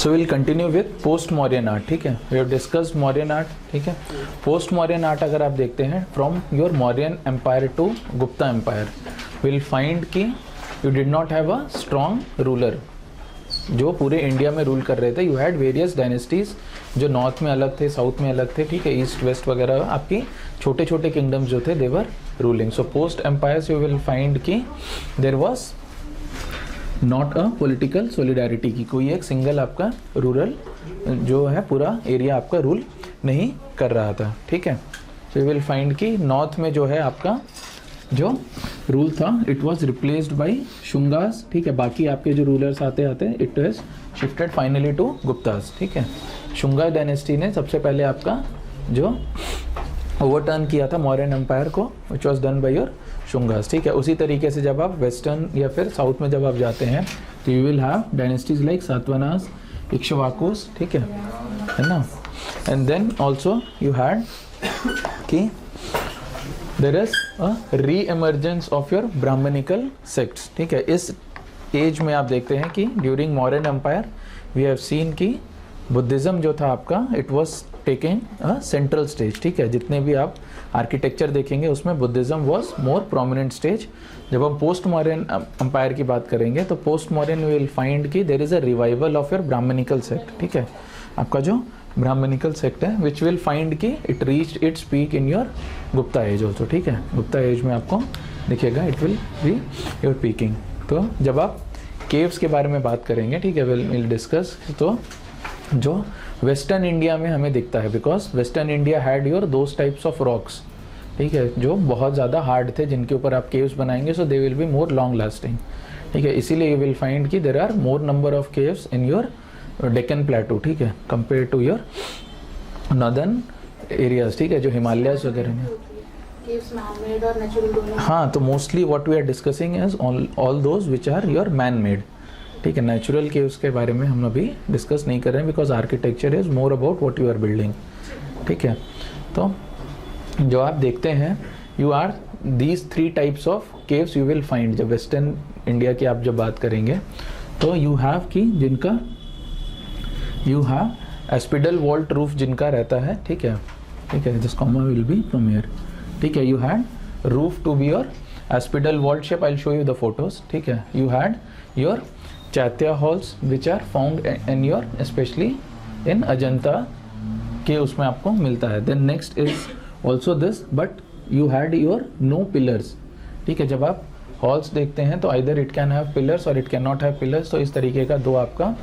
So will continue with post Mauryan art. ठीक है, we have discussed Mauryan art. ठीक है, पोस्ट मौर्यन आर्ट अगर आप देखते हैं from your Mauryan empire to Gupta empire, will find कि you did not have a strong ruler जो पूरे इंडिया में रूल कर रहे थे. यू हैड वेरियस डायनेस्टीज जो नॉर्थ में अलग थे, साउथ में अलग थे. ठीक है, ईस्ट वेस्ट वगैरह आपकी छोटे छोटे किंगडम्स जो थे they were ruling. So post empires you will find कि there was not a political solidarity की कोई एक सिंगल आपका रूरल जो है पूरा एरिया आपका रूल नहीं कर रहा था. ठीक है, सो यू विल फाइंड कि नॉर्थ में जो है आपका जो रूल था it was replaced by Shungas. ठीक है, बाकी आपके जो रूलर्स आते आते it was shifted finally to Guptas. ठीक है, शुंगा डायनेस्टी ने सबसे पहले आपका जो ओवरटर्न किया था मौर्यन एम्पायर को, which was done by your Shungas. ठीक है, उसी तरीके से जब आप वेस्टर्न या फिर साउथ में जब आप जाते हैं तो you will have dynasties like Satavahanas, Ikshvakus. ठीक है ना. And then also you had कि there is a reemergence of your Brahmanical sects. ठीक है, इस एज में आप देखते हैं कि during Mauryan empire we have seen कि बुद्धिज़्म जो था आपका it was taking a central stage. ठीक है, जितने भी आप आर्किटेक्चर देखेंगे उसमें Buddhism was more prominent stage. जब हम पोस्ट मौर्यन एम्पायर की बात करेंगे तो पोस्ट मौर्यन विल फाइंड कि there is a revival of your Brahmanical sect. ठीक है, आपका जो ब्राह्मणिकल सेक्ट है विच विल फाइंड कि it reached its peak in your Gupta age also. ठीक है, गुप्ता एज में आपको दिखेगा it will be your peaking. तो जब आप केव्स के बारे में बात करेंगे, ठीक है, विल डिस्कस, तो जो वेस्टर्न इंडिया में हमें दिखता है because western India had your those types of rocks. ठीक है, जो बहुत ज़्यादा हार्ड थे जिनके ऊपर आप केव्स बनाएंगे so they will be more long lasting. ठीक है, इसीलिए यू विल फाइंड कि there are more number of caves in your Deccan plateau. ठीक है, compare to your northern areas. ठीक है, जो हिमालयाज वगैरह में. हाँ, तो mostly what we are discussing is all those which are your man made. ठीक है, नेचुरल केव्स के बारे में हम अभी डिस्कस नहीं कर रहे हैं because architecture is more about what you are building. ठीक है, तो जो आप देखते हैं you are these 3 types of caves you will find. जब वेस्टर्न इंडिया की आप जब बात करेंगे तो यू हैव कि जिनका you have apsidal vault roof जिनका रहता है. ठीक है, ठीक है, this comma will be from here. ठीक है, you had roof to be your apsidal vault shape. I will show you the photos. ठीक है, you had your chaitya halls which are found in your specially in Ajanta के उसमें आपको मिलता है. Then next is also this but you had your no pillars. ठीक है, जब आप हॉल्स देखते हैं तो either it can have pillars और it can not have pillars. तो इस तरीके का दो आपका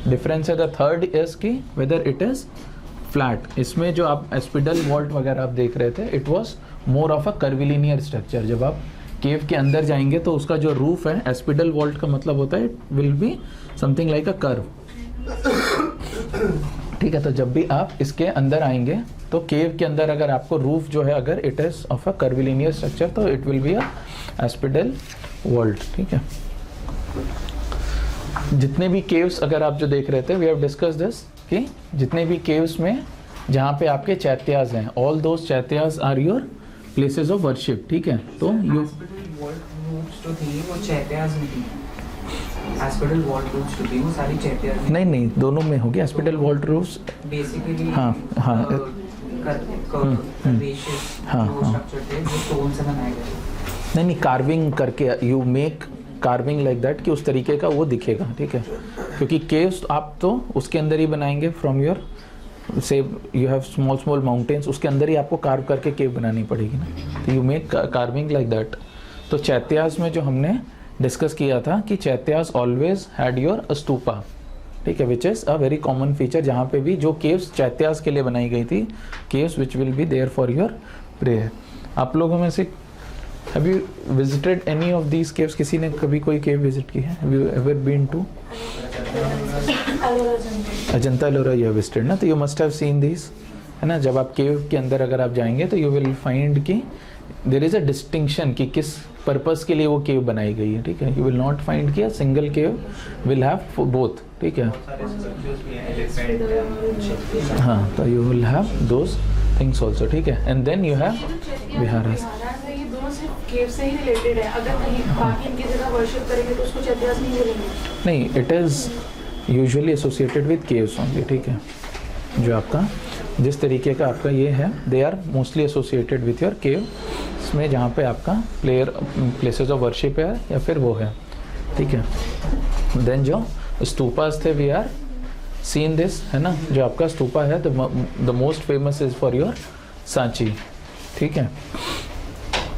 डिफरेंस है. द थर्ड इज कि वेदर इट इज फ्लैट. इसमें जो आप एस्पिडल वॉल्ट वगैरह आप देख रहे थे it was more of a curvilinear structure. जब आप केव के अंदर जाएंगे तो उसका जो रूफ है एस्पिडल वॉल्ट का मतलब होता है it will be something like a curve. ठीक है, तो जब भी आप इसके अंदर आएंगे तो केव के अंदर अगर आपको रूफ जो है अगर it is of a curvilinear structure तो it will be a apsidal vault. ठीक है, जितने भी केव्स अगर आप जो देख रहे थे वी हैव डिस्कस दिस कि जितने भी केव्स में जहाँ पे आपके चैत्याज हैं all those chaityas are your places of worship. ठीक है, तो यू नहीं दोनों में होगी एस्पिडल वॉल्ट रूफ्स बेसिकली. हाँ हाँ नहीं कार्विंग करके you make carving like that कि उस तरीके का वो दिखेगा. ठीक है, क्योंकि केव्स आप तो उसके अंदर ही बनाएंगे फ्रॉम योर से यू हैव स्मॉल माउंटेन्स उसके अंदर ही आपको कार्व करके केव बनानी पड़ेगी ना. तो you make carving like that. तो चैत्याज में जो हमने डिस्कस किया था कि chaityas always had your stupa. ठीक है, which is a very common feature. जहाँ पे भी जो केव्स चैत्याज के लिए बनाई गई थी caves which will be there for your prayer. आप लोगों में से have you visited any of these caves? किसी ने कभी कोई केव विजिट की है? Have you ever been to Ajanta Ellora? You have visited ना, तो you must have seen these, है ना. जब आप केव के अंदर अगर आप जाएंगे तो यू विल फाइंड कि देयर इज अ डिस्टिंक्शन कि किस पर्पस के लिए वो केव बनाई गई है. ठीक है, यू विल नॉट फाइंड कि a single cave will have both. ठीक है, हाँ, तो you will have those things also. ठीक है, एंड देन यू हैव विहारास. केव से ही रिलेटेड है. अगर कहीं बाकी इनकी जगह वर्शिप करेंगे तो उसको चैत्याज नहीं बोलेंगे? नहीं, it is usually associated with caves only, ठीक है। जो आपका जिस तरीके का आपका ये है, they are mostly associated with your cave, इसमें जहाँ पे आपका प्लेसेस ऑफ वर्शिप है या फिर वो है, ठीक है। देन जो स्तूपास थे, वी आर सीन दिस, है ना, जो आपका स्तूपा है the most famous is for your Sanchi, ठीक है।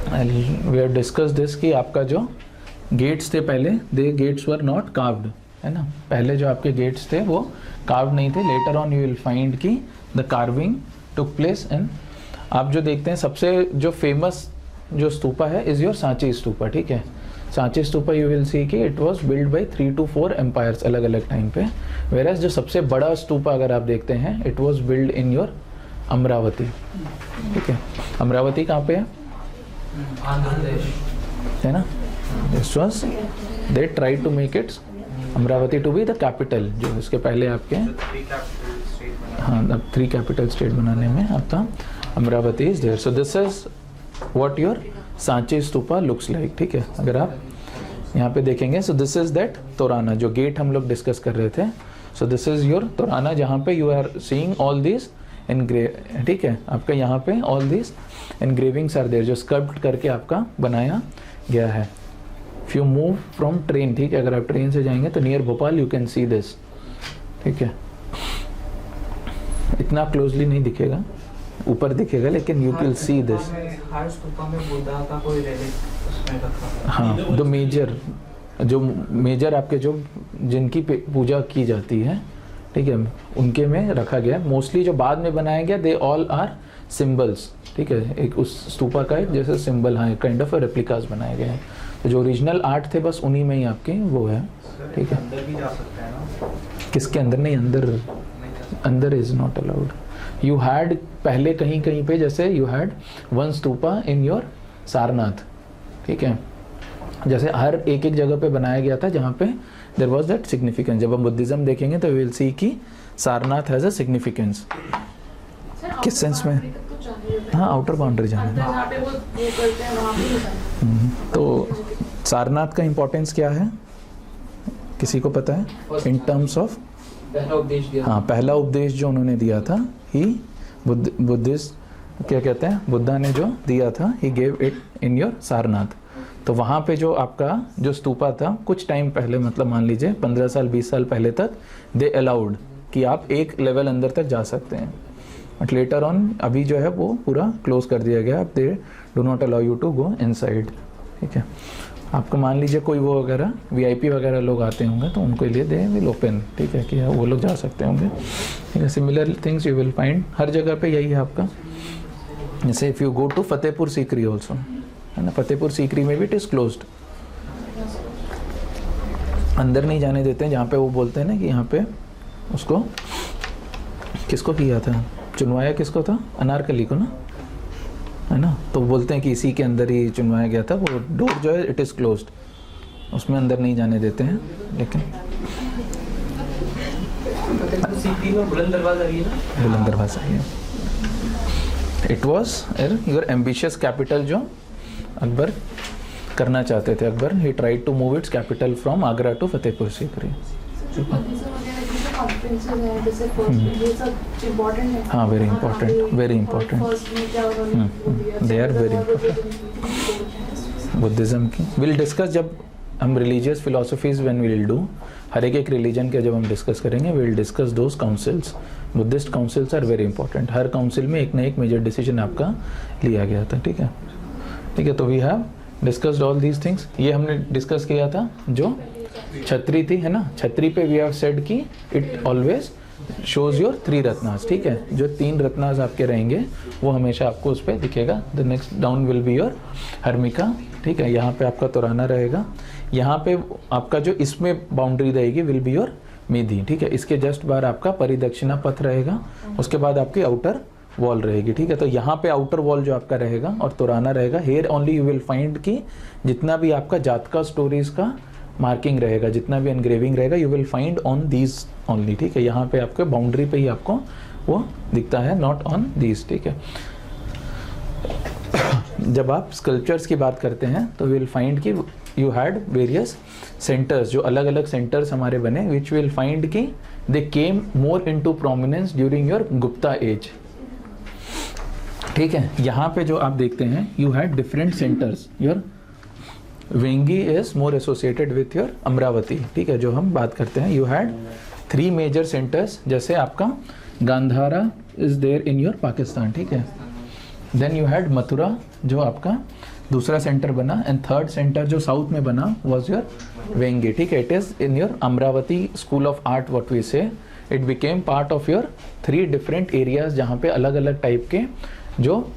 वी हैव डिस्कस दिस कि आपका जो गेट्स थे पहले, they gates were not carved, है ना, पहले जो आपके गेट्स थे वो कार्व्ड नहीं थे। Later on you will find कि the carving took place and आप जो देखते हैं सबसे जो फेमस जो स्तूपा है इज योर सांची स्तूपा, ठीक है। Sanchi stupa you will see कि it was build by 3 to 4 empires अलग अलग टाइम पे, वेरएस जो सबसे बड़ा स्तूपा अगर आप देखते हैं it was build in your Amravati, ठीक है। अमरावती कहाँ पे है? आंध्र प्रदेश, है ना। This was they try to make its Amaravati to be the capital, जो इसके पहले आपके हाँ अब 3 कैपिटल स्टेट बनाने में आपका Amaravati is there. So this is what your Sanchi stupa looks like, ठीक है। अगर आप यहाँ पे देखेंगे, so this is that torana, जो गेट हम लोग डिस्कस कर रहे थे। So this is your torana, जहाँ पे you are seeing all this engrave, ठीक है। आपका यहाँ पे all this engravings are there, जो स्कल्प्ट करके आपका बनाया गया है। If you move from train, ठीक है, अगर आप ट्रेन से जाएंगे तो near Bhopal you can see this, ठीक है। इतना क्लोजली नहीं दिखेगा, ऊपर दिखेगा, लेकिन यू विल सी दिस। हर स्तूपा में बुद्धा का कोई रेलिक उसमें रखा। हाँ, द मेजर आपके जो जिनकी पूजा की जाती है, ठीक है, उनके में रखा गया। मोस्टली जो बाद में बनाया गया दे ऑल आर सिंबल्स, ठीक है। एक उस स्तूपा का एक जैसे सिंबल, हाँ, काइंड ऑफ रेप्लिकास बनाए गए हैं। तो जो ओरिजिनल आर्ट थे बस उन्हीं में ही आपके वो है, ठीक है। अंदर भी जा सकते हैं ना? किसके अंदर? नहीं, अंदर is not allowed. You had पहले कहीं कहीं पे, जैसे you had one stupa in your Sarnath, ठीक है। जैसे हर एक एक जगह पे बनाया गया था जहाँ पे देयर वाज दैट सिग्निफिकेंस। जब हम बुद्धिज्म देखेंगे तो वी विल सी कि सारनाथ हैज अ सिग्निफिकेंस। किस सेंस में? हाँ, आउटर बाउंड्री जाना। तो सारनाथ का इम्पोर्टेंस क्या है, किसी को पता है? इन टर्म्स ऑफ पहला उपदेश दिया। हाँ, पहला उपदेश जो उन्होंने दिया था, ही बुद्धिस्ट क्या कहते हैं, बुद्धा ने जो दिया था, he gave it in your Sarnath. तो वहाँ पे जो आपका जो स्तूपा था कुछ टाइम पहले, मतलब मान लीजिए 15 साल 20 साल पहले तक दे अलाउड कि आप एक लेवल अंदर तक जा सकते हैं, बट लेटर ऑन अभी जो है वो पूरा क्लोज कर दिया गया। अब they do not allow you to go inside, ठीक है। आपको मान लीजिए कोई वो वगैरह VIP वगैरह लोग आते होंगे तो उनको लिए दे विल ओपन, ठीक है, कि वो लोग जा सकते होंगे, ठीक है। Similar things you will find हर जगह पे यही है आपका। जैसे if you go to Fatehpur Sikri also, है ना, फतेहपुर सीकरी में भी इट इज़ क्लोज्ड, अंदर नहीं जाने देते हैं। जहाँ पे वो बोलते हैं ना कि यहाँ पे उसको किसको किया था, चुनवाया किसको था, अनारकली को ना, है ना। तो बोलते हैं कि इसी के अंदर ही चुनवाया गया था। वो डोर जो है इट इज़ क्लोज्ड, उसमें अंदर नहीं जाने देते हैं। लेकिन सीकरी में बुलंद दरवाजा भी है ना? बुलंद दरवाजा ही है। It was your ambitious capital जो अकबर करना चाहते थे। अकबर ही tried to move its capital from Agra to Fatehpur Sikri. हाँ, very important, very important, they are very important Buddhism की। विल डिस्कस जब हम religious philosophies when will do, हर एक रिलीजन के जब हम डिस्कस करेंगे will discuss those councils. Buddhist councils are very important. हर काउंसिल में एक ना एक मेजर डिसीजन आपका लिया गया था, ठीक है, ठीक है। तो we have discussed all these things. ये हमने डिस्कस किया था जो छतरी थी, है ना, छतरी पे वी हैव सेड कि it always shows your 3 Ratnas, ठीक है। जो 3 रत्नास आपके रहेंगे वो हमेशा आपको उस पर दिखेगा। The next down will be your harmika, ठीक है। यहाँ पे आपका तोराना रहेगा। यहाँ पे आपका जो इसमें बाउंड्री रहेगी विल बी योर मेधी, ठीक है। इसके जस्ट बाहर आपका परिदक्षिणा पथ रहेगा, उसके बाद आपकी आउटर वॉल रहेगी, ठीक है। तो यहाँ पे आउटर वॉल जो आपका रहेगा और तोराना रहेगा। Here only you will find कि जितना भी आपका जातका स्टोरीज का मार्किंग रहेगा, जितना भी एनग्रेविंग रहेगा, you will find on these only, ठीक है। यहाँ पे आपके बाउंड्री पे ही आपको वो दिखता है, नॉट ऑन दीज, ठीक है। जब आप स्कल्पचर्स की बात करते हैं तो विल फाइंड कि you had various centers, जो अलग अलग centers हमारे बने, which will find कि they came more into prominence during your Gupta age. ठीक है, यहाँ पे जो आप देखते हैं you had different centers. Your Vengi is more associated with your Amravati. ठीक है, जो हम बात करते हैं, you had 3 major centers. जैसे आपका Gandhara is there in your Pakistan. ठीक है, देन यू हैड मथुरा जो आपका दूसरा सेंटर बना, एंड थर्ड सेंटर जो साउथ में बना वॉज योर वेंगी. ठीक है, it is in your Amaravati school of art what we say. It became part of your 3 different areas जहाँ पे अलग अलग टाइप के जो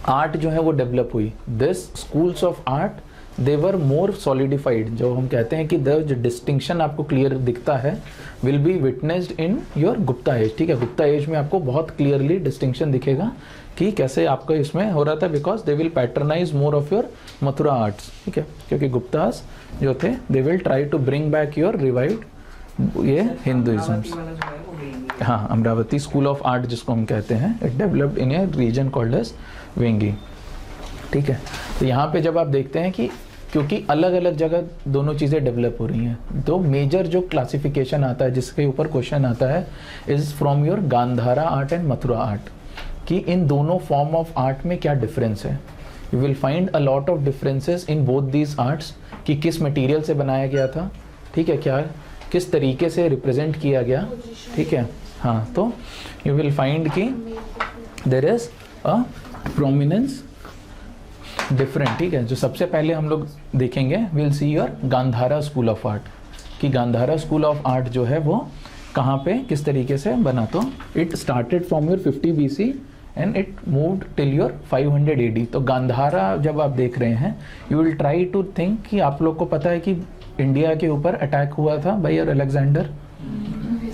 आर्ट जो है वो डेवलप हुई. This schools of art they were more solidified. जो हम कहते हैं कि द जो डिस्टिंक्शन आपको क्लियर दिखता है will be witnessed in your Gupta age. ठीक है, गुप्ता एज में आपको बहुत क्लियरली डिस्टिंक्शन दिखेगा कि कैसे आपका इसमें हो रहा था, because they will patronize more of your Mathura arts. ठीक है, क्योंकि गुप्तास जो थे they will try to bring back your revived ये हिंदुइज्म. हाँ, अमरावती स्कूल ऑफ आर्ट जिसको हम कहते हैं, it developed in a region called as Vengi. ठीक है, तो यहाँ पे जब आप देखते हैं कि क्योंकि अलग अलग जगह दोनों चीज़ें डेवलप हो रही हैं, तो मेजर जो क्लासिफिकेशन आता है जिसके ऊपर क्वेश्चन आता है is from your Gandhara art and Mathura art, कि इन दोनों फॉर्म ऑफ आर्ट में क्या डिफरेंस है. You will find a lot of differences in both these arts, कि किस मटेरियल से बनाया गया था. ठीक है, क्या किस तरीके से रिप्रेजेंट किया गया. ठीक है, हाँ, तो यू विल फाइंड कि there is a prominence different. ठीक है, जो सबसे पहले हम लोग देखेंगे will see your Gandhara school of art, कि गांधारा स्कूल ऑफ आर्ट जो है वो कहाँ पे किस तरीके से बना. तो it started from your 50 BC and it moved till your 500 AD. तो गांधारा जब आप देख रहे हैं you will try to think कि आप लोग को पता है कि इंडिया के ऊपर अटैक हुआ था बाय योर अलेक्जेंडर,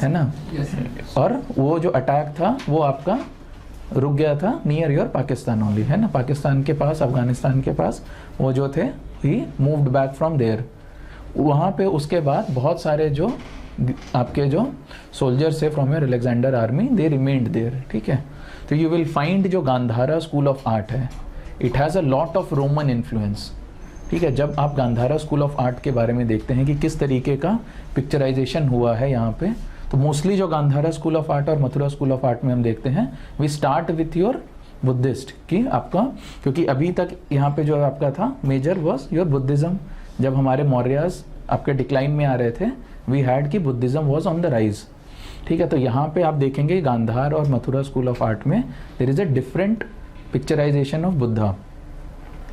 है ना. और वो जो अटैक था वो आपका रुक गया था नियर योर पाकिस्तान ओनली, है ना, पाकिस्तान के पास, अफगानिस्तान के पास वो जो थे ही मूव्ड बैक फ्रॉम देयर. वहाँ पे उसके बाद बहुत सारे जो आपके जो सोल्जर्स है from your Alexander army they remained there. ठीक है, तो यू विल फाइंड जो गांधारा स्कूल ऑफ आर्ट है it has a lot of Roman influence. ठीक है, जब आप गांधारा स्कूल ऑफ आर्ट के बारे में देखते हैं कि किस तरीके का पिक्चराइजेशन हुआ है यहाँ पे, तो मोस्टली जो गांधारा स्कूल ऑफ आर्ट और मथुरा स्कूल ऑफ आर्ट में हम देखते हैं we start with your Buddhist, कि आपका क्योंकि अभी तक यहाँ पे जो आपका था मेजर वॉज योर बुद्धिज़्म. जब हमारे मौर्यास आपके डिक्लाइन में आ रहे थे वी हैड कि Buddhism was on the rise. ठीक है, तो यहाँ पे आप देखेंगे गांधार और मथुरा स्कूल ऑफ आर्ट में there is a different picturization of Buddha.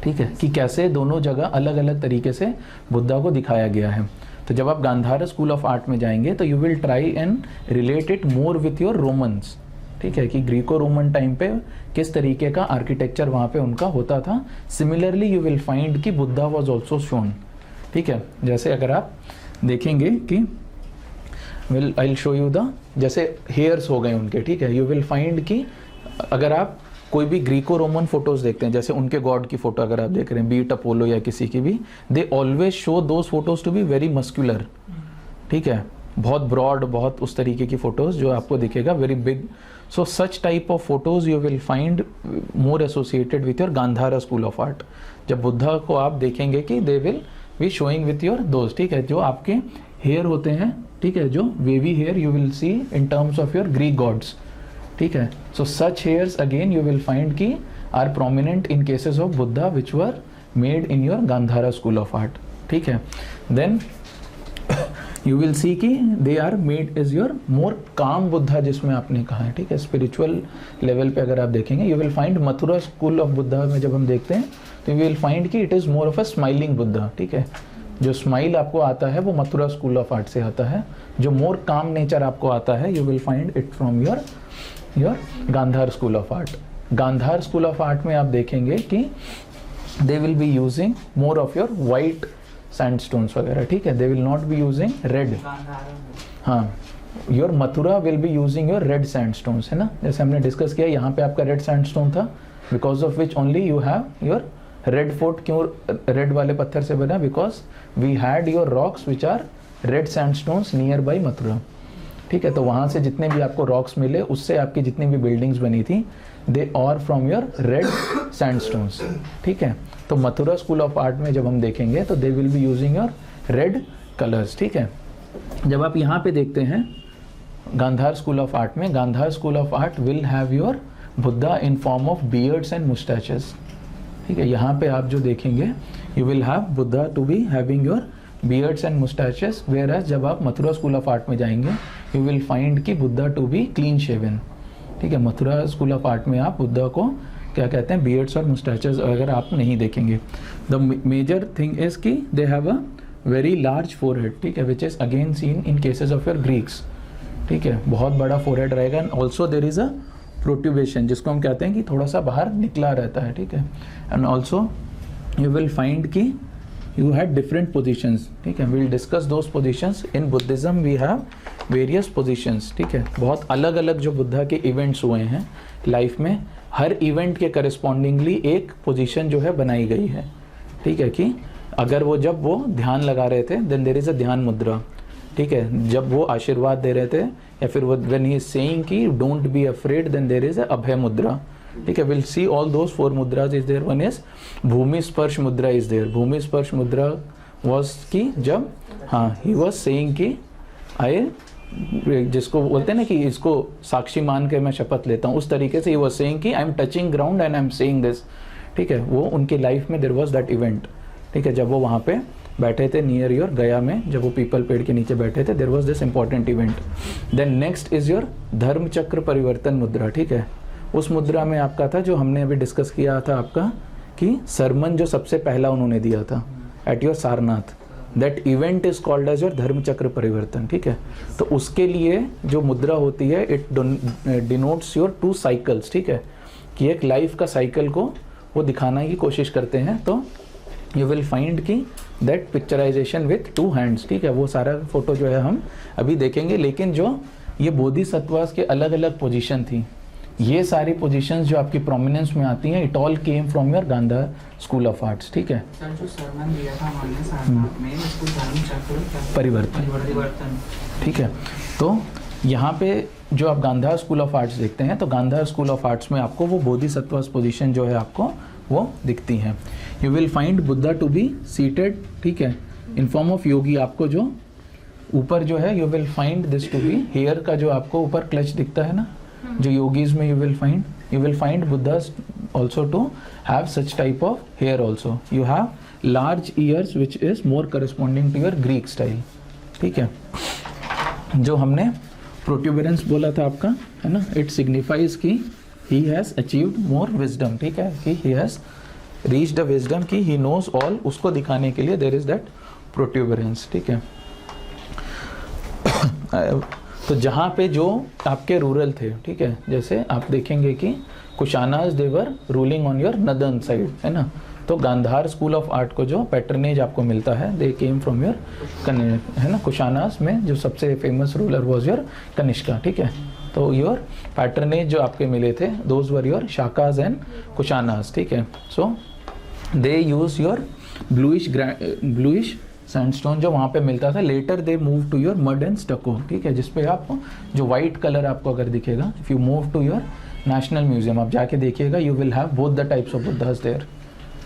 ठीक है, कि कैसे दोनों जगह अलग अलग तरीके से बुद्धा को दिखाया गया है. तो जब आप गांधार स्कूल ऑफ आर्ट में जाएंगे तो you will try and relate it more with your Romans. ठीक है, कि ग्रीको रोमन टाइम पे किस तरीके का आर्किटेक्चर वहाँ पे उनका होता था. सिमिलरली यू विल फाइंड कि बुद्धा वॉज ऑल्सो शोन. ठीक है, जैसे अगर आप देखेंगे कि will I will show you the जैसे हेयर्स हो गए उनके. ठीक है, यू विल फाइंड कि अगर आप कोई भी ग्रीको रोमन फोटोज देखते हैं, जैसे उनके गॉड की फोटो अगर आप देख रहे हैं, बीट अपोलो या किसी की भी, they always show those photos to be very muscular. ठीक है, बहुत ब्रॉड, बहुत उस तरीके की फोटोज जो आपको दिखेगा very big. So such type of photos you will find more associated with your Gandhara school of art. जब बुद्धा को आप देखेंगे कि they will be showing with your those. ठीक है, जो आपके हेयर होते हैं, ठीक है, जो wavy hair you will see in terms of your Greek gods. ठीक है, so such hairs again you will find की are prominent in cases of Buddha which were made in your Gandhara school of art. ठीक है, then you will see कि they are made is your more calm Buddha जिसमें आपने कहा है. ठीक है, स्पिरिचुअल लेवल पे अगर आप देखेंगे you will find Mathura school of Buddha में जब हम देखते हैं तो यू विल फाइंड कि it is more of a smiling Buddha. ठीक है, जो स्माइल आपको आता है वो मथुरा स्कूल ऑफ आर्ट से आता है. जो मोर काम नेचर आपको आता है you will find it from your Gandhara school of art. Gandhara school of art में आप देखेंगे कि they will be using more of your white sandstones वगैरह. ठीक है, they will not be using red. हाँ, your Mathura will be using your red sandstones, है ना. जैसे हमने डिस्कस किया यहाँ पे आपका रेड सैंडस्टोन था because of which only you have your Red fort. क्यों रेड वाले पत्थर से बना? Because we had your rocks which are red sandstones nearby Mathura. ठीक है। तो वहाँ से जितने भी आपको रॉक्स मिले, उससे आपकी जितनी भी बिल्डिंग्स बनी थी, they are from your red sandstones, ठीक है। तो मथुरा स्कूल ऑफ आर्ट में जब हम देखेंगे तो दे will be using your red colours, ठीक है। जब आप यहाँ पे देखते हैं गांधार स्कूल ऑफ आर्ट में, Gandhara school of art will have your Buddha in form of beards and mustaches, ठीक है। यहाँ पे आप जो देखेंगे you will have Buddha to be having your beards and mustaches, whereas जब आप मथुरा स्कूल ऑफ आर्ट में जाएंगे यू विल फाइंड कि Buddha to be clean shaven, ठीक है। मथुरा स्कूल ऑफ आर्ट में आप बुद्धा को क्या कहते हैं, बियर्ड्स और मुस्टैचेस अगर आप नहीं देखेंगे। द मेजर थिंग इज कि they have a very large forehead, ठीक है, which is again seen in cases of your Greeks, ठीक है। बहुत बड़ा फोरहेड रहेगा and also there is a protubation, जिसको हम कहते हैं कि थोड़ा सा बाहर निकला रहता है, ठीक है। And also you will find कि you had different positions, ठीक है। we'll discuss those positions in Buddhism, we have various positions, ठीक है। बहुत अलग अलग जो बुद्धा के इवेंट्स हुए हैं लाइफ में, हर इवेंट के करस्पॉन्डिंगली एक पोजीशन जो है बनाई गई है, ठीक है। कि अगर वो जब वो ध्यान लगा रहे थे देन देयर इज अ ध्यान मुद्रा, ठीक है। जब वो आशीर्वाद दे रहे थे या फिर वो व्हेन ही इज सेइंग कि don't be afraid then there is a Abhaya mudra, ठीक है। Will see all those 4 mudras is there. One is bhumi sparsha mudra is there. भूमि स्पर्श मुद्रा वाज कि जब ही वाज सेइंग कि आई, जिसको बोलते हैं ना कि इसको साक्षी मान के मैं शपथ लेता हूँ, उस तरीके से ही वाज सेइंग कि I am touching ground and I am saying this, ठीक है। वो उनकी लाइफ में देयर वाज दैट इवेंट, ठीक है। जब वो वहाँ पे बैठे थे नियर योर गया में, जब वो पीपल पेड़ के नीचे बैठे थे, there was this important event. Then next is your Dharma Chakra Parivartan मुद्रा, ठीक है। उस मुद्रा में आपका था जो हमने अभी डिस्कस किया था आपका कि सरमन जो सबसे पहला उन्होंने दिया था at your Sarnath, that event is called as your Dharma Chakra परिवर्तन, ठीक है। तो उसके लिए जो मुद्रा होती है इट डिनोट्स योर 2 साइकिल्स, ठीक है। कि एक लाइफ का साइकिल को वो दिखाने की कोशिश करते हैं। तो यू विल फाइंड कि दैट पिक्चराइजेशन विथ 2 हैंड्स, ठीक है। वो सारा फोटो जो है हम अभी देखेंगे, लेकिन जो ये बोधिसत्वास के अलग अलग पोजीशन थी, ये सारी पोजीशंस जो आपकी प्रोमिनेंस में आती हैं, it all came from your Gandhara school of arts, ठीक है। सर जो सरमन दिया था हमने सारनाथ में, इसको धर्म चक्र परिवर्तन, ठीक है। तो यहाँ पे जो आप गांधार स्कूल ऑफ आर्ट्स देखते हैं, तो गांधार स्कूल ऑफ आर्ट्स में आपको वो बोधिसत्वास पोजीशन जो है आपको वो दिखती हैं। You will find Buddha to be seated, ठीक है, इन फॉर्म ऑफ योगी। आपको जो ऊपर जो है you will find this to be hair का जो आपको ऊपर क्लच दिखता है ना, जो योगीज में you will find Buddhas also to have such type of hair also. You have large ears which is more corresponding to your Greek style, ठीक है। जो हमने प्रोट्यूबरेंस बोला था आपका, है ना, इट सिग्निफाइज कि he has achieved more wisdom, ठीक है, कि he has reached a wisdom, कि he knows all, उसको दिखाने के लिए there is that protuberance, ठीक है। तो जहाँ पे जो आपके रूरल थे, ठीक है, जैसे आप देखेंगे कि Kushanas they were ruling on your northern side, है ना। तो गांधार स्कूल ऑफ आर्ट को जो पैटर्नेज आपको मिलता है, दे केम फ्रॉम योर है ना। कुशानाज में जो सबसे famous ruler was your Kanishka, ठीक है। तो योर पैटर्नेज जो आपके मिले थे, those were your Shakas and Kushanas, ठीक है। So they use your bluish sandstone जो वहाँ पे मिलता था। Later they move to your mud and stucco, ठीक है, जिसपे आप जो वाइट कलर आपको अगर दिखेगा, if you move to your national museum, आप जाके देखिएगा, you will have both the types of Buddhas there,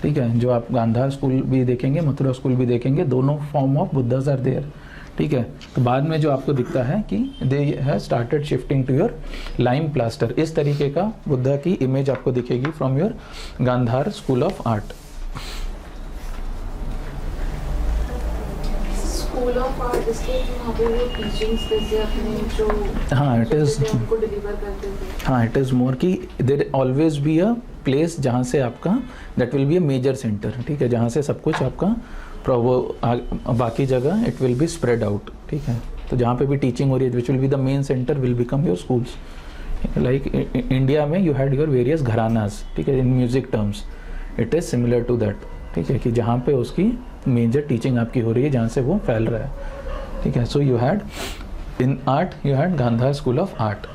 ठीक है। जो आप गांधार स्कूल भी देखेंगे, मथुरा स्कूल भी देखेंगे, दोनों form of Buddhas are there, ठीक है। तो बाद में जो आपको दिखता है कि they have started shifting to your lime plaster, इस तरीके का बुद्धा की इमेज आपको दिखेगी from your Gandhara school of art. School of art, इसके वहाँ पे वो टीचिंग्स जैसे अपने जो इट इज उनको डिलीवर करते थे। इट इज़ मोर कि there always be a place जहाँ से आपका that will be a major centre, ठीक है, जहाँ से सब कुछ आपका बाकी जगह it will be spread out, ठीक है। तो जहाँ पे भी टीचिंग हो रही है, which will be the main centre, will become your schools. Like India में you had your various gharanas, ठीक है, in music terms it is similar to that, ठीक है, कि जहाँ पे उसकी मेजर टीचिंग आपकी हो रही है, जहाँ से वो फैल रहा है, ठीक है। So you had in art you had Gandhara school of art,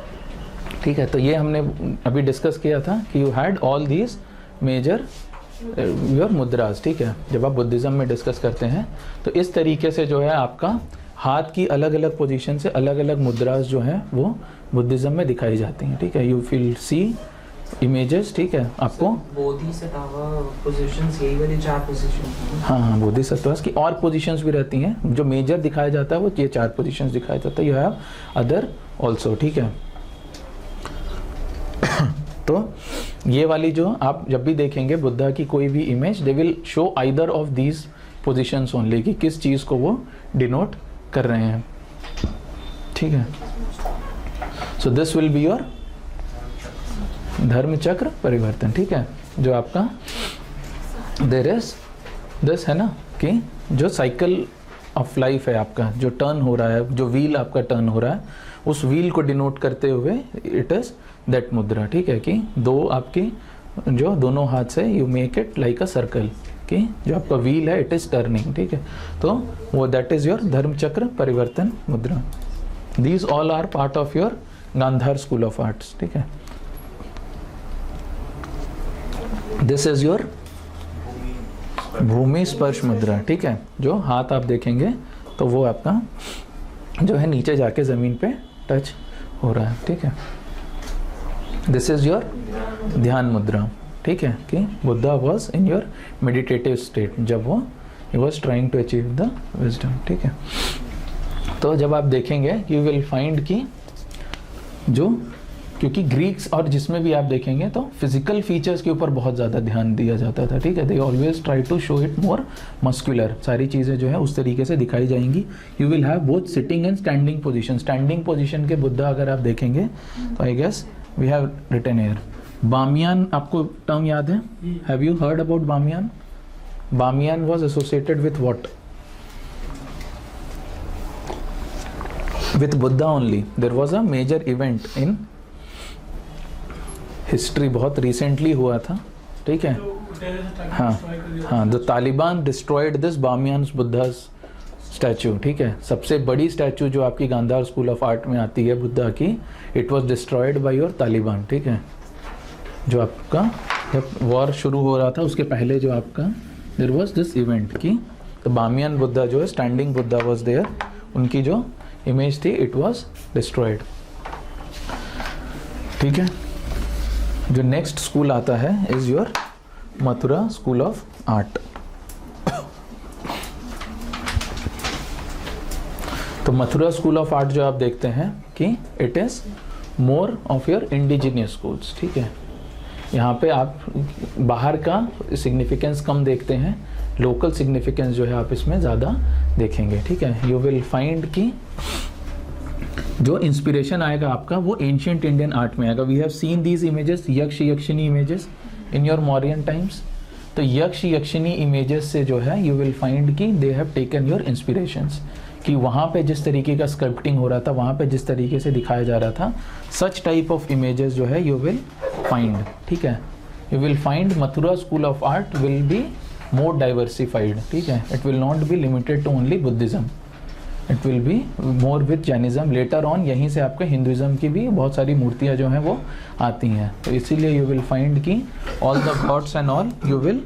ठीक है। तो ये हमने अभी डिस्कस किया था कि you had all these major your mudras, ठीक है। जब आप बुद्धिज़्म में डिस्कस करते हैं तो इस तरीके से जो है आपका हाथ की अलग अलग पोजीशन से अलग अलग मुद्रास जो हैं वो बुद्धिज्म में दिखाई जाती हैं, ठीक है। यू विल सी इमेजेस, ठीक है, आपको बोधिसत्व पोजीशंस, यही वाली 4 पोजीशन। हाँ हाँ, बोधिसत्वास की और पोजीशंस भी रहती हैं, जो मेजर दिखाया जाता है वो ये 4 पोजीशंस दिखाया जाता है। यू हैव अदर ऑल्सो, ठीक है। तो ये वाली जो आप जब भी देखेंगे बुद्धा की कोई भी image, they will show either of these positions only, कि किस चीज़ को वो डिनोट कर रहे हैं, ठीक है। So this will be your Dharma Chakra परिवर्तन, ठीक है। जो आपका देयर इज दिस है ना, कि जो साइकिल ऑफ लाइफ है आपका, जो टर्न हो रहा है, जो व्हील आपका टर्न हो रहा है, उस व्हील को डिनोट करते हुए इट इज दैट मुद्रा, ठीक है। कि दो आपकी जो दोनों हाथ से you make it like a circle, कि जो आपका व्हील है इट इज टर्निंग, ठीक है। तो वो that is your Dharma Chakra Parivartan Mudra. These all are part of your Gandhara school of arts, ठीक है। दिस इज योर भूमि स्पर्श मुद्रा, ठीक है। जो हाथ आप देखेंगे तो वो आपका जो है नीचे जाके जमीन पे टच हो रहा है, ठीक है। दिस इज योर ध्यान मुद्रा, ठीक है। कि Buddha was in your meditative state, जब वो ही was trying to achieve the wisdom, ठीक है। तो जब आप देखेंगे यू विल फाइंड कि जो, क्योंकि ग्रीक्स और जिसमें भी आप देखेंगे तो फिजिकल फीचर्स के ऊपर बहुत ज़्यादा ध्यान दिया जाता था, ठीक है। They always try to show it more muscular, सारी चीज़ें जो है उस तरीके से दिखाई जाएंगी। You will have both sitting and standing position. Standing position के बुद्धा अगर आप देखेंगे तो I guess we have written here Bamiyan. आपको टर्म याद है? Have you heard about Bamiyan? Bamiyan was associated with what? With Buddha only. There was a major event in history, बहुत recently हुआ था, ठीक है। हाँ हाँ, the Taliban destroyed this Bamiyan Buddhas statue, ठीक है। सबसे बड़ी स्टैचू जो आपकी गांधार स्कूल ऑफ आर्ट में आती है बुद्धा की, it was destroyed by your Taliban, ठीक है। जो आपका जब वॉर शुरू हो रहा था उसके पहले जो आपका देयर वाज दिस इवेंट की तो बामियान बुद्धा जो है, स्टैंडिंग बुद्धा वाज देयर, उनकी जो इमेज थी इट वाज डिस्ट्रॉयड, ठीक है। जो नेक्स्ट स्कूल आता है is your Mathura school of art. तो मथुरा स्कूल ऑफ आर्ट जो आप देखते हैं कि it is more of your indigenous schools, ठीक है। यहाँ पे आप बाहर का सिग्निफिकेंस कम देखते हैं, लोकल सिग्निफिकेंस जो है आप इसमें ज़्यादा देखेंगे, ठीक है। यू विल फाइंड कि जो इंस्पिरेशन आएगा आपका वो एंशियंट इंडियन आर्ट में आएगा। We have seen these images, yaksha yakshini images in your Mauryan times. तो यक्ष यक्षिणी इमेजेस से जो है यू विल फाइंड कि they have taken your inspirations, कि वहाँ पे जिस तरीके का स्कल्पटिंग हो रहा था, वहाँ पे जिस तरीके से दिखाया जा रहा था, सच टाइप ऑफ इमेजेस जो है यू विल फाइंड, ठीक है। You will find Mathura school of art will be more diversified, ठीक है। It will not be limited to only Buddhism, it will be more with Jainism. Later on यहीं से आपके Hinduism की भी बहुत सारी मूर्तियाँ जो हैं वो आती हैं। तो इसीलिए यू विल फाइंड कि all the gods and all you will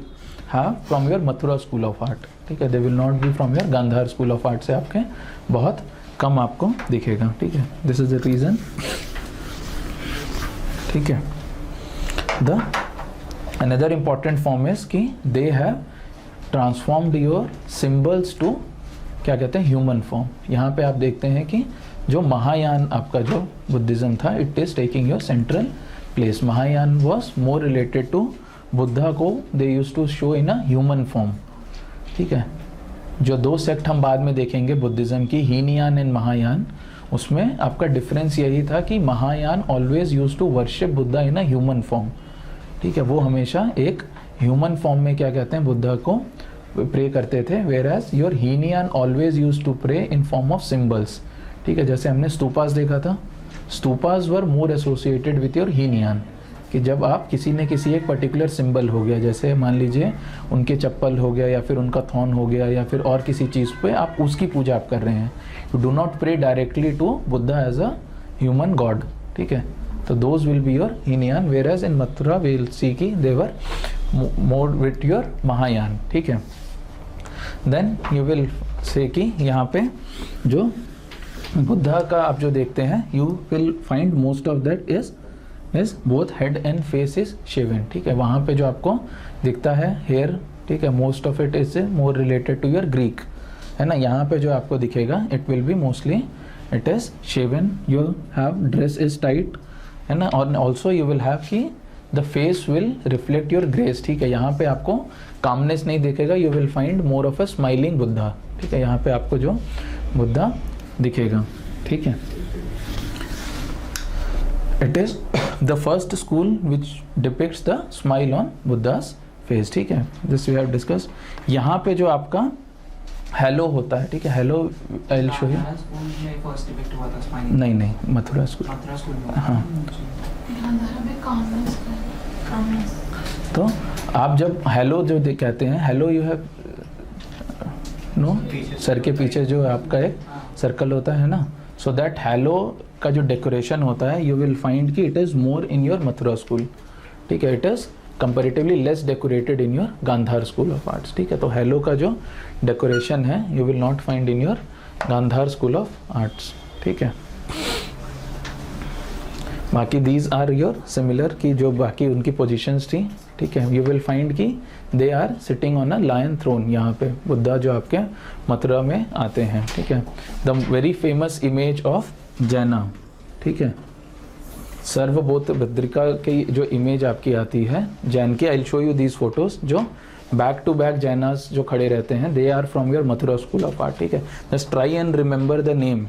have from your Mathura school of art, ठीक है। They will not be from your Gandhara school of art से आपके बहुत कम आपको दिखेगा, ठीक है। दिस इज द रीज़न, ठीक है। The another important form is कि they have transformed your symbols to क्या कहते हैं ह्यूमन फॉर्म। यहाँ पे आप देखते हैं कि जो महायान आपका जो बुद्धिज्म था it is taking your central place. Mahayana was more related to Buddha को they use to show in a human form, ठीक है। जो दो सेक्ट हम बाद में देखेंगे बुद्धिज्म की, हीनयान एंड महायान, उसमें आपका डिफरेंस यही था कि Mahayana always use to worship Buddha in a human form, ठीक है। वो हमेशा एक ह्यूमन फॉर्म में क्या कहते हैं बुद्धा को प्रे करते थे, whereas your Hinayana always use to pray in form of symbols, ठीक है। जैसे हमने स्तूपास देखा था, stupas were more associated with your Hinayana, कि जब आप किसी ने किसी एक पर्टिकुलर सिंबल हो गया, जैसे मान लीजिए उनके चप्पल हो गया या फिर उनका थॉर्न हो गया या फिर और किसी चीज़ पे आप उसकी पूजा आप कर रहे हैं, you do not pray directly to Buddha as a human god, ठीक है। तो those will be your Hinayana, whereas in Mathura we will see की they're more with your Mahayana, ठीक है। देन यू विल से कि यहाँ पे जो बुद्धा का आप जो देखते हैं, you will find most of that is both head and face is shaven, ठीक है। वहाँ पे जो आपको दिखता है हेयर, ठीक है, most of it is more related to your Greek, है ना। यहाँ पे जो आपको दिखेगा it will be mostly it is shaven, you have dress is tight, है ना। और ऑल्सो यू विल हैव कि the face will reflect your grace, ठीक है। यहाँ पे आपको कामनेस नहीं दिखेगा, you will find more of a smiling Buddha, ठीक है। यहाँ पे आपको जो बुद्धा दिखेगा, ठीक है। It is the first school which depicts the smile on Buddha's face, ठीक है। This we have discussed. यहाँ पे जो आपका हेलो होता है, ठीक है, halo I will show you. School में फर्स्ट डिपिक्ट हुआ था स्माइलिंग। नहीं, मथुरा स्कूल। मथुरा स्कूल में। हाँ। तो आप जब हेलो जो कहते हैं, हेलो यू हैव नो, सर के पीछे जो आपका एक सर्कल होता है ना, सो दैट हेलो का जो डेकोरेशन होता है, यू विल फाइंड कि it is more in your Mathura school, ठीक है। It is comparatively less decorated in your Gandhara school of arts, ठीक है। तो हेलो का जो डेकोरेशन है you will not find in your Gandhara school of arts, ठीक है। बाकी दीज आर योर सिमिलर की जो बाकी उनकी पोजीशंस थी, ठीक है। यू विल फाइंड कि they are sitting on a lion throne, यहाँ पे बुद्धा जो आपके मथुरा में आते हैं, ठीक है। The very famous image of जैना, ठीक है, सर्वभूतभद्रिका की जो इमेज आपकी आती है जैन की, I will show you these photos, जो बैक टू बैक जैनास जो खड़े रहते हैं, they are from your Mathura school of art, ठीक है। Just try and remember the name,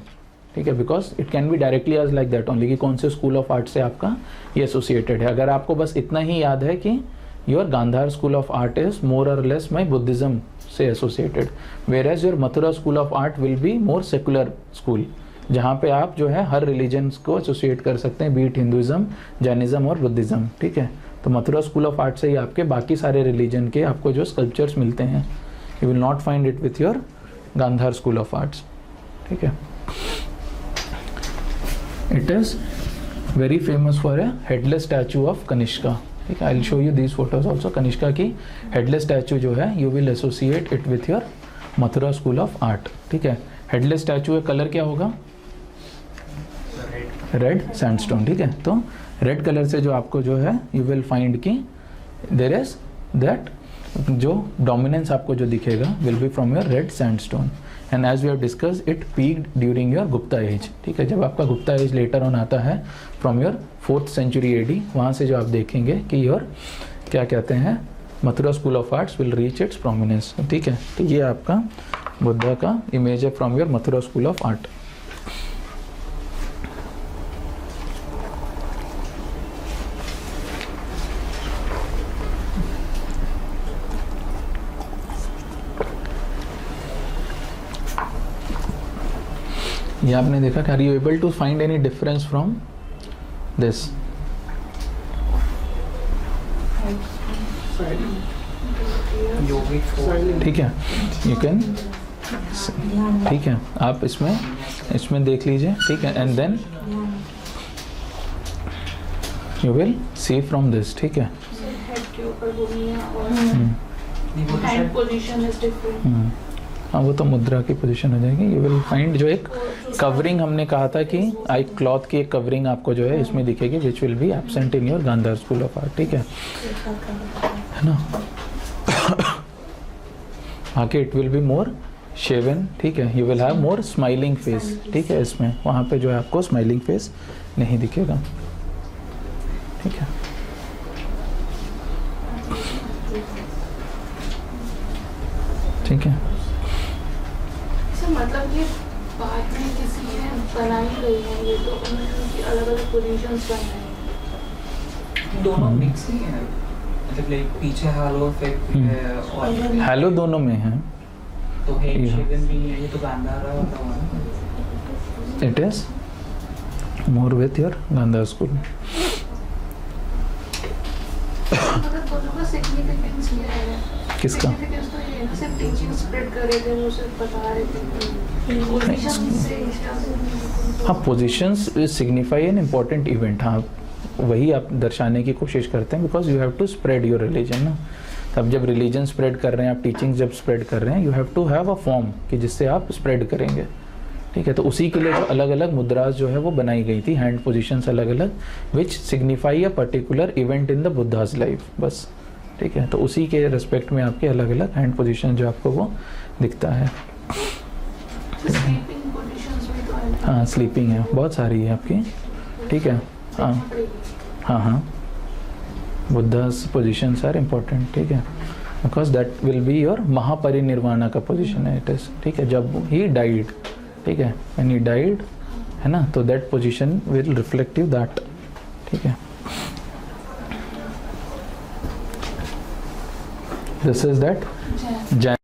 ठीक है, because it can be directly as like that only कि कौन से स्कूल ऑफ आर्ट से आपका ये एसोसिएटेड है। अगर आपको बस इतना ही याद है कि your Gandhara school of art is more और लेस माई बुद्धिज्म से associated, whereas your Mathura school of art will be more secular school, जहाँ पे आप जो है हर रिलीजन्स को एसोसिएट कर सकते हैं, बीट हिंदुइज्म, जैनिज्म और बुद्धिज्म, ठीक है। तो मथुरा स्कूल ऑफ आर्ट से ही आपके बाकी सारे रिलीजन के आपको जो स्कल्पचर्स मिलते हैं, you will not find it with your Gandhara school of arts, ठीक है। It is very famous for a headless statue of Kanishka, ठीक है। I will show you these photos also. Kanishka की हेडलेस स्टैचू जो है you will associate it with your Mathura school of art, ठीक है। Headless statue का कलर क्या होगा? रेड सैंडस्टोन, ठीक है। तो रेड कलर से जो आपको जो है यू विल फाइंड कि देयर इज दैट जो डोमिनेंस आपको जो दिखेगा will be from your red sandstone, and as we have discussed it peaked during your Gupta age, ठीक है। जब आपका गुप्ता एज लेटर ऑन आता है from your 4th century AD, वहाँ से जो आप देखेंगे कि योर क्या कहते हैं Mathura school of arts will reach its prominence, ठीक है। तो ये आपका बुद्धा का इमेज है from your Mathura school of art. ये आपने देखा, are you able to find any difference from this? ठीक है, यू कैन, ठीक है, आप इसमें देख लीजिए, ठीक है, and then you will see from this, ठीक है। हेड के ऊपर भूमि है और हैंड पोजीशन इज डिफरेंट। हाँ, वो तो मुद्रा की पोजीशन हो जाएगी। यू विल फाइंड जो एक कवरिंग हमने कहा था कि आई क्लॉथ की एक कवरिंग आपको जो है इसमें दिखेगी, which will be absent in your Gandhara school of art, ठीक है ना। आगे it will be more shaven, ठीक है। You will have more smiling face, ठीक है। इसमें वहाँ पे जो है आपको स्माइलिंग फेस नहीं दिखेगा, ठीक है। ठीक है, मतलब ये बाद में किसी ने बनाई गई है, ये तो उनकी अलग अलग पोजीशंस बनाई हैं। दोनों मिक्स ही है, मतलब लाइक पीछे हालो इफेक्ट है और हेलो दोनों में है, तो हेड शेवन भी है, ये तो गांधार होता है। It is more with your Gandhara school. मतलब दोनों का सिग्निफिकेंस ये है, किसका? सिग्निफिकेंस तो ये है ना, सिर्फ टीचिंग स्प्रेड कर रहे थे, वो सिर्फ बता रहे थे पोजीशन से। हाँ, positions signify an important event, हाँ वही आप दर्शाने की कोशिश करते हैं, because you have to spread your religion ना। तब जब रिलीजन स्प्रेड कर रहे हैं, आप टीचिंग जब स्प्रेड कर रहे हैं, you have to have a form कि जिससे आप स्प्रेड करेंगे, ठीक है। तो उसी के लिए जो अलग अलग मुद्रास जो है वो बनाई गई थी, हैंड पोजीशंस अलग अलग, which signify a particular event in the Buddha's life, बस, ठीक है। तो उसी के रिस्पेक्ट में आपके अलग अलग हैंड पोजीशन जो आपको वो दिखता है। स्लीपिंग पोजीशंस भी तो है। हाँ, स्लीपिंग है, बहुत सारी है आपकी, ठीक है। हाँ हाँ हाँ, बुद्धास पोजीशंस आर इम्पोर्टेंट, ठीक है, because that will be your Mahaparinirvana का पोजीशन है, इट इज, ठीक है, जब ही डाइड, ठीक है, व्हेन ही डाइड, है ना, तो that position will reflect you that, ठीक है। दिस इज दैट जय। जैन